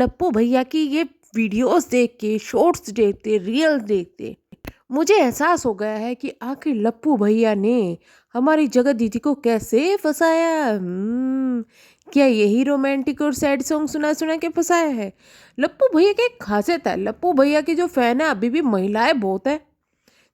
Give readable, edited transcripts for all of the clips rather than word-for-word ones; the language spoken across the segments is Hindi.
लप्पू भैया की ये वीडियोस देख के, शॉर्ट्स देखते, रील्स देखते मुझे एहसास हो गया है कि आखिर लप्पू भैया ने हमारी जगत दीदी को कैसे फंसाया। क्या यही रोमांटिक और सैड सॉन्ग सुना सुना के फंसाया है? लप्पू भैया की एक खासियत है, लप्पू भैया की जो फैन है अभी भी महिलाएं बहुत है।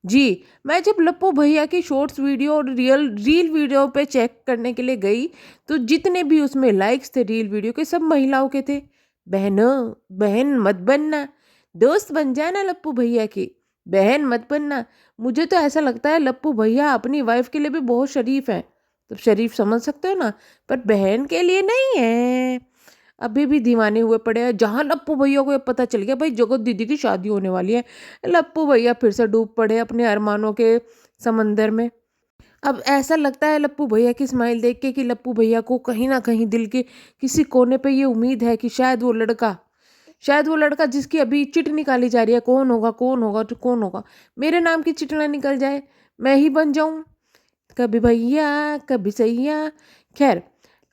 जी, मैं जब लप्पू भैया की शॉर्ट्स वीडियो और रील वीडियो पे चेक करने के लिए गई, तो जितने भी उसमें लाइक्स थे रील वीडियो के, सब महिलाओं के थे। बहनों, बहन मत बनना, दोस्त बन जाना लप्पू भैया की, बहन मत बनना। मुझे तो ऐसा लगता है लप्पू भैया अपनी वाइफ के लिए भी बहुत शरीफ है, तो शरीफ समझ सकते हो ना, पर बहन के लिए नहीं है। अभी भी दीवाने हुए पड़े हैं। जहाँ लप्पू भैया को ये पता चल गया भाई जगत दीदी की शादी होने वाली है, लप्पू भैया फिर से डूब पड़े अपने अरमानों के समंदर में। अब ऐसा लगता है लप्पू भैया की स्माइल देख के कि लप्पू भैया को कहीं ना कहीं दिल के किसी कोने पे ये उम्मीद है कि शायद वो लड़का जिसकी अभी चिट निकाली जा रही है, कौन होगा कौन होगा तो कौन होगा, मेरे नाम की चिट ना निकल जाए, मैं ही बन जाऊं, कभी भैया कभी सैया। खैर,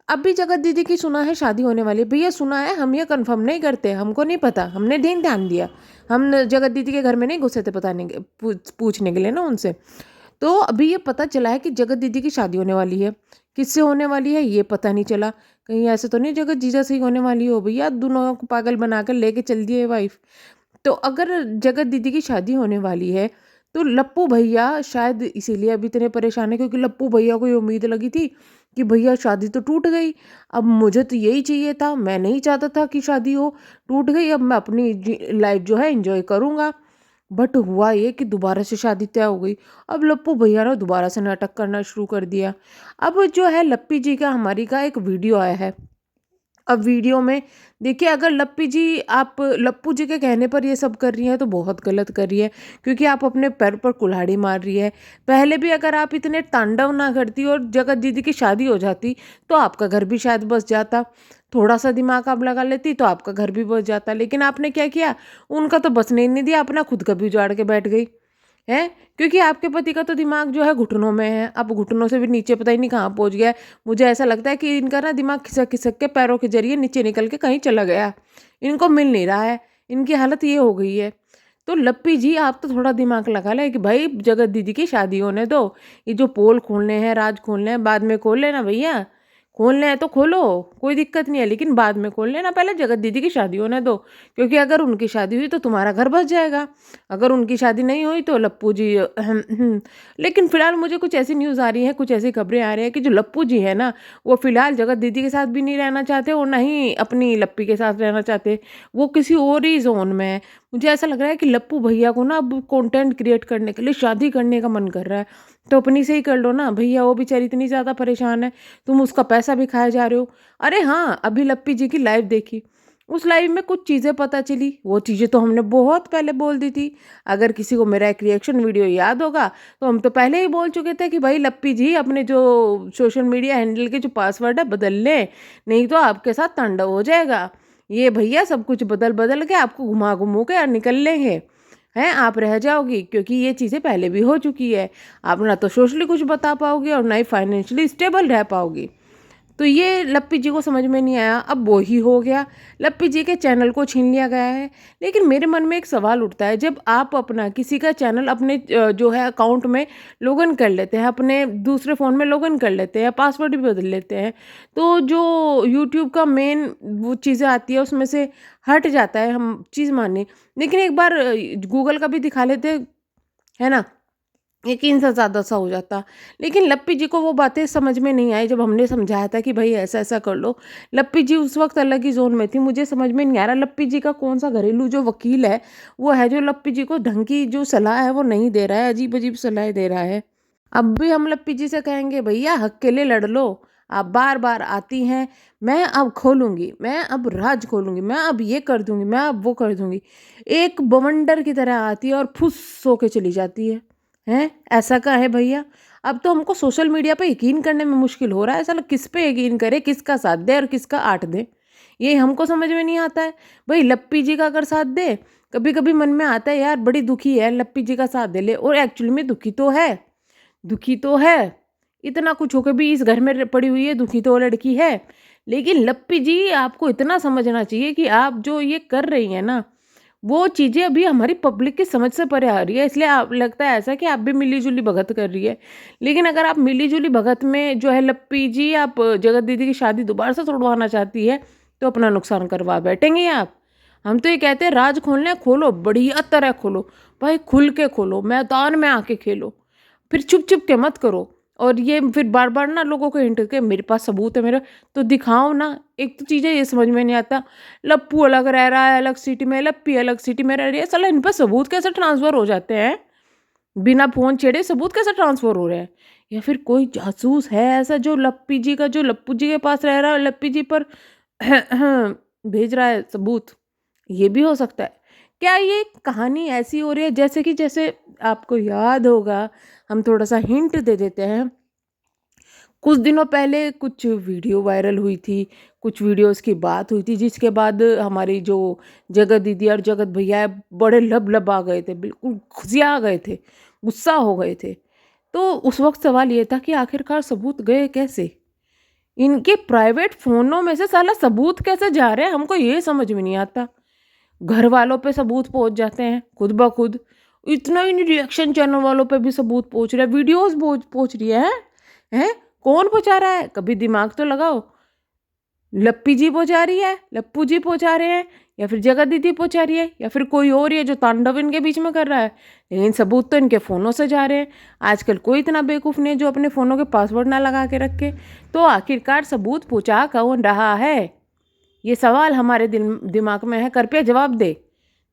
अब भी जगत दीदी की सुना है शादी होने वाली है। भैया सुना है, हम ये कंफर्म नहीं करते, हमको नहीं पता, हमने ध्यान दिया। हम जगत दीदी के घर में नहीं घुसे थे बताने के पूछने के लिए ना उनसे। तो अभी ये पता चला है कि जगत दीदी की शादी होने वाली है। किससे होने वाली है ये पता नहीं चला। कहीं ऐसे तो नहीं जगत जीजा से ही होने वाली हो भैया, दोनों को पागल बनाकर लेके चल दिए वाइफ। तो अगर जगत दीदी की शादी होने वाली है तो लप्पू भैया शायद इसीलिए अभी इतने परेशान है, क्योंकि लप्पू भैया को ये उम्मीद लगी थी कि भैया शादी तो टूट गई, अब मुझे तो यही चाहिए था, मैं नहीं चाहता था कि शादी हो, टूट गई, अब मैं अपनी लाइफ जो है एंजॉय करूँगा। बट हुआ ये कि दोबारा से शादी तय हो गई। अब लप्पू भैया ने दोबारा से नाटक करना शुरू कर दिया। अब जो है लप्पी जी का हमारी का एक वीडियो आया है। अब वीडियो में देखिए, अगर लप्पी जी आप लप्पू जी के कहने पर ये सब कर रही हैं तो बहुत गलत कर रही है, क्योंकि आप अपने पैर पर कुल्हाड़ी मार रही है। पहले भी अगर आप इतने तांडव ना करती और जगत दीदी की शादी हो जाती तो आपका घर भी शायद बस जाता। थोड़ा सा दिमाग आप लगा लेती तो आपका घर भी बस जाता, लेकिन आपने क्या किया, उनका तो बसने ही नहीं दिया, अपना खुद का भी उजाड़ के बैठ गई है। क्योंकि आपके पति का तो दिमाग जो है घुटनों में है, अब घुटनों से भी नीचे पता ही नहीं कहाँ पहुंच गया है। मुझे ऐसा लगता है कि इनका ना दिमाग खिसक खिसक के पैरों के जरिए नीचे निकल के कहीं चला गया, इनको मिल नहीं रहा है, इनकी हालत ये हो गई है। तो लप्पी जी आप तो थोड़ा दिमाग लगा ले कि भाई जगत दीदी की शादी होने दो, ये जो पोल खोलने हैं, राज खोलने हैं, बाद में खोल लेना भैया, खोलने हैं तो खोलो, कोई दिक्कत नहीं है, लेकिन बाद में खोल लेना, पहले जगत दीदी की शादी होने दो। क्योंकि अगर उनकी शादी हुई तो तुम्हारा घर बस जाएगा, अगर उनकी शादी नहीं हुई तो लप्पू जी लेकिन फिलहाल मुझे कुछ ऐसी न्यूज़ आ रही है, कुछ ऐसी खबरें आ रही है कि जो लप्पू जी है ना, वो फिलहाल जगत दीदी के साथ भी नहीं रहना चाहते और ना ही अपनी लप्पी के साथ रहना चाहते, वो किसी और ही जोन में है। मुझे ऐसा लग रहा है कि लप्पू भैया को ना अब कंटेंट क्रिएट करने के लिए शादी करने का मन कर रहा है, तो अपनी से ही कर लो ना भैया, वो बेचारी इतनी ज़्यादा परेशान है, तुम उसका पैसा भी खाए जा रहे हो। अरे हाँ, अभी लप्पी जी की लाइव देखी, उस लाइव में कुछ चीज़ें पता चली, वो चीज़ें तो हमने बहुत पहले बोल दी थी। अगर किसी को मेरा एक रिएक्शन वीडियो याद होगा तो हम तो पहले ही बोल चुके थे कि भाई लप्पी जी अपने जो सोशल मीडिया हैंडल के जो पासवर्ड है बदल लें, नहीं तो आपके साथ तांडव हो जाएगा। ये भैया सब कुछ बदल बदल के आपको घुमा घुमू के निकल लेंगे, हैं आप रह जाओगी, क्योंकि ये चीज़ें पहले भी हो चुकी है। आप ना तो सोशली कुछ बता पाओगे और ना ही फाइनेंशियली स्टेबल रह पाओगी। तो ये लप्पी जी को समझ में नहीं आया, अब वो ही हो गया, लप्पी जी के चैनल को छीन लिया गया है। लेकिन मेरे मन में एक सवाल उठता है, जब आप अपना किसी का चैनल अपने जो है अकाउंट में लॉगिन कर लेते हैं, अपने दूसरे फ़ोन में लॉगिन कर लेते हैं, पासवर्ड भी बदल लेते हैं, तो जो यूट्यूब का मेन वो चीज़ें आती है उसमें से हट जाता है, हम चीज़ माने। लेकिन एक बार गूगल का भी दिखा लेते, है ना, यकीन से ज़्यादा सा हो जाता। लेकिन लप्पी जी को वो बातें समझ में नहीं आई जब हमने समझाया था कि भाई ऐसा ऐसा कर लो। लप्पी जी उस वक्त अलग ही जोन में थी, मुझे समझ में नहीं आ रहा लप्पी जी का कौन सा घरेलू जो वकील है वो है जो लप्पी जी को ढंग की जो सलाह है वो नहीं दे रहा है, अजीब अजीब सलाह दे रहा है। अब भी हम लप्पी जी से कहेंगे भैया हक के लिए लड़ लो, आप बार बार आती हैं, मैं अब खोलूंगी, मैं अब राज खोलूंगी, मैं अब ये कर दूंगी, मैं अब वो कर दूंगी, एक बवंडर की तरह आती है और फुस सो के चली जाती है। हैं, ऐसा का है भैया? अब तो हमको सोशल मीडिया पे यकीन करने में मुश्किल हो रहा है, साला किस पे यकीन करे, किसका साथ दे और किसका आट दे, ये हमको समझ में नहीं आता है। भाई लप्पी जी का अगर साथ दे, कभी कभी मन में आता है यार बड़ी दुखी है, लप्पी जी का साथ दे ले, और एक्चुअली में दुखी तो है, दुखी तो है, इतना कुछ होकर भी इस घर में पड़ी हुई है, दुखी तो वो लड़की है। लेकिन लप्पी जी आपको इतना समझना चाहिए कि आप जो ये कर रही हैं ना, वो चीज़ें अभी हमारी पब्लिक की समझ से परे आ रही है, इसलिए आप लगता है ऐसा कि आप भी मिली-जुली भगत कर रही है। लेकिन अगर आप मिली-जुली भगत में जो है लप्पी जी आप जगत दीदी की शादी दोबारा से तोड़वाना चाहती है, तो अपना नुकसान करवा बैठेंगी आप। हम तो ये कहते हैं राज खोलना है खोलो, बढ़िया तरह खोलो, भाई खुल के खोलो, मैदान में आके खेलो, फिर छुप-छुप के मत करो। और ये फिर बार-बार ना लोगों को हिंट के मेरे पास सबूत है मेरा, तो दिखाओ ना। एक तो चीज़ें ये समझ में नहीं आता, लप्पू अलग रह रहा है अलग सिटी में, लप्पी अलग सिटी में रह रही है, साला इन पे सबूत कैसे ट्रांसफ़र हो जाते हैं? बिना फ़ोन छेड़े सबूत कैसे ट्रांसफ़र हो रहे हैं? या फिर कोई जासूस है ऐसा जो लप्पी जी का जो लप्पू जी के पास रह रहा है, लप्पी जी पर भेज रहा है सबूत? ये भी हो सकता है। क्या ये कहानी ऐसी हो रही है जैसे आपको याद होगा, हम थोड़ा-सा हिंट दे देते हैं। कुछ दिनों पहले कुछ वीडियो वायरल हुई थी, कुछ वीडियोज़ की बात हुई थी जिसके बाद हमारी जो जगत दीदी और जगत भैया है बड़े लबलबा गए थे, बिल्कुल खिसिया गए थे, गुस्सा हो गए थे। तो उस वक़्त सवाल ये था कि आखिरकार सबूत गए कैसे? इनके प्राइवेट फ़ोनों में से साला सबूत कैसे जा रहे हैं, हमको ये समझ में नहीं आता। घर वालों पे सबूत पहुँच जाते हैं खुद ब खुद। इतना ही नहीं, रिएक्शन चैनल वालों पे भी सबूत पहुँच रहा है, वीडियोज़ पहुँच रही है। हैं? कौन पहुँचा रहा है? कभी दिमाग तो लगाओ। लप्पी जी पहुँचा रही है, लप्पू जी पहुँचा रहे हैं, या फिर जगत दीदी पहुँचा रही है, या फिर कोई और ही है जो तांडव इनके बीच में कर रहा है। लेकिन सबूत तो इनके फ़ोनों से जा रहे हैं। आजकल कोई इतना बेवकूफ़ नहीं है जो अपने फ़ोनों के पासवर्ड ना लगा के रखे। तो आखिरकार सबूत पहुँचा कौन रहा है? ये सवाल हमारे दिमाग में है, कृपया जवाब दें।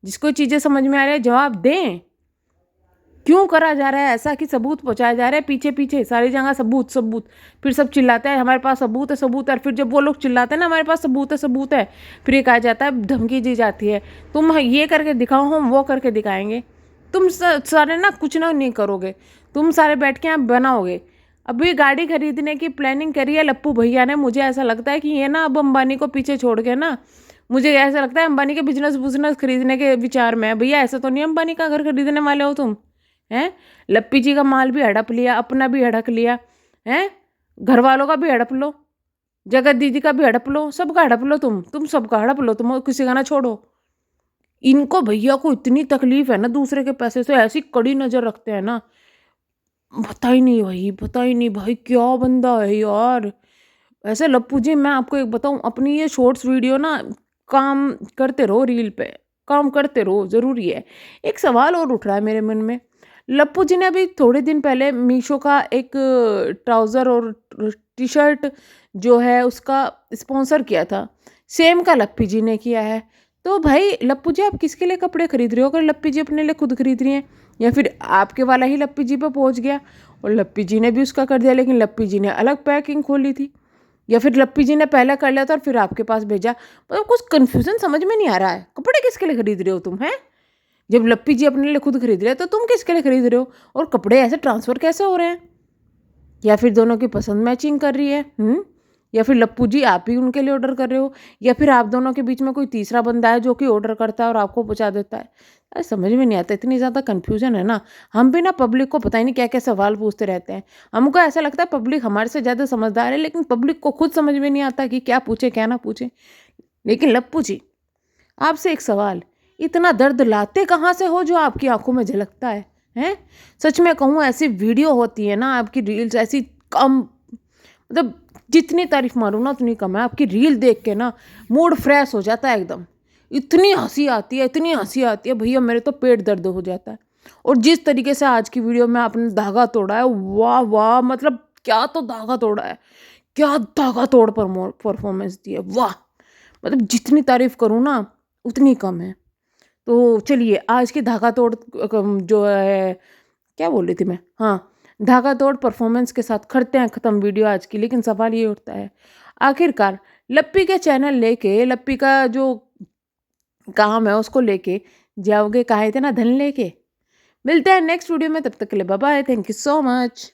जिसको चीज़ें समझ में आ रही है जवाब दें। क्यों करा जा रहा है ऐसा कि सबूत पहुँचाए जा रहे हैं पीछे-पीछे सारी जगह सबूत, सबूत। फिर सब चिल्लाते हैं हमारे पास सबूत है, और फिर जब वो लोग चिल्लाते हैं ना हमारे पास सबूत है, फिर ये कहा जाता है धमकी दी जाती है, तुम ये करके दिखाओ हम वो करके दिखाएँगे। तुम सारे ना कुछ ना नहीं करोगे, तुम सारे बैठ के यहाँ बनाओगे। अभी गाड़ी खरीदने की प्लानिंग करी है लप्पू भैया ने, मुझे ऐसा लगता है कि ये ना अब अंबानी को पीछे छोड़ के ना, मुझे ऐसा लगता है अंबानी के बिज़नेस खरीदने के विचार में है। भैया ऐसा तो नहीं अंबानी का घर खरीदने वाले हो तुम? हैं? लप्पी जी का माल भी हड़प लिया, अपना भी हड़प लिया, हैं? घर वालों का भी हड़प लो, जगत दीदी का भी हड़प लो, सबका हड़प लो तुम सबका हड़प लो, तुम किसी का ना छोड़ो। इनको भैया को इतनी तकलीफ़ है ना दूसरे के पैसे से, ऐसी कड़ी नज़र रखते हैं ना, पता ही नहीं भाई क्या बंदा है यार। वैसे लप्पू जी मैं आपको एक बताऊँ, अपनी ये शॉर्ट्स वीडियो ना काम करते रहो रील पे, काम करते रहो, ज़रूरी है। एक सवाल और उठ रहा है मेरे मन में, लप्पू जी ने अभी थोड़े दिन पहले मीशो का एक ट्राउज़र और टी-शर्ट जो है उसका स्पॉन्सर किया था, सेम का लप्पी जी ने किया है। तो भाई लप्पू जी आप किसके लिए कपड़े खरीद रहे हो? अगर लप्पी जी अपने लिए खुद खरीद रही हैं, या फिर आपके वाला ही लप्पी जी पे पहुँच गया और लप्पी जी ने भी उसका कर दिया, लेकिन लप्पी जी ने अलग पैकिंग खोली थी, या फिर लप्पी जी ने पहले कर लिया था और फिर आपके पास भेजा। मतलब कुछ कन्फ्यूज़न समझ में नहीं आ रहा है, कपड़े किसके लिए खरीद रहे हो तुम, हैं? जब लप्पी जी अपने लिए खुद खरीद रहे हैं तो तुम किसके लिए खरीद रहे हो? और कपड़े ऐसे ट्रांसफ़र कैसे हो रहे हैं? या फिर दोनों की पसंद मैचिंग कर रही है, या फिर लप्पू जी आप ही उनके लिए ऑर्डर कर रहे हो, या फिर आप दोनों के बीच में कोई तीसरा बंदा है जो कि ऑर्डर करता है और आपको पहुँचा देता है। अरे समझ में नहीं आता, इतनी ज़्यादा कन्फ्यूज़न है ना, हम भी ना पब्लिक को पता ही नहीं क्या-क्या सवाल पूछते रहते हैं। हमको ऐसा लगता है पब्लिक हमारे से ज़्यादा समझदार है, लेकिन पब्लिक को खुद समझ में नहीं आता कि क्या पूछे क्या ना पूछे। लेकिन लप्पू जी, आपसे एक सवाल, इतना दर्द लाते कहाँ से हो जो आपकी आँखों में झलकता है? हैं? सच में कहूँ ऐसी वीडियो होती है ना आपकी रील्स ऐसी कम, मतलब जितनी तारीफ़ मारूँ ना उतनी कम है। आपकी रील देख के ना मूड फ्रेश हो जाता है एकदम। इतनी हँसी आती है, इतनी हँसी आती है भैया मेरे तो पेट दर्द हो जाता है। और जिस तरीके से आज की वीडियो में आपने धागा तोड़ा है, वाह वाह! मतलब क्या तो धागा तोड़ा है, क्या धागा तोड़ परफ़ॉर्मेंस दी है, वाह! मतलब जितनी तारीफ़ करूँ ना उतनी कम है। तो चलिए आज की धागा तोड़ जो है, क्या बोल रही थी मैं? हाँ, धागा तोड़ परफ़ॉर्मेंस के साथ करते हैं ख़त्म वीडियो आज की। लेकिन सवाल ये उठता है, आखिरकार लप्पी के चैनल लेके, लप्पी का जो काम है उसको लेके जाओगे काहे इतना धन लेके? मिलते हैं नेक्स्ट वीडियो में, तब तक के लिए bye bye, thank you so much.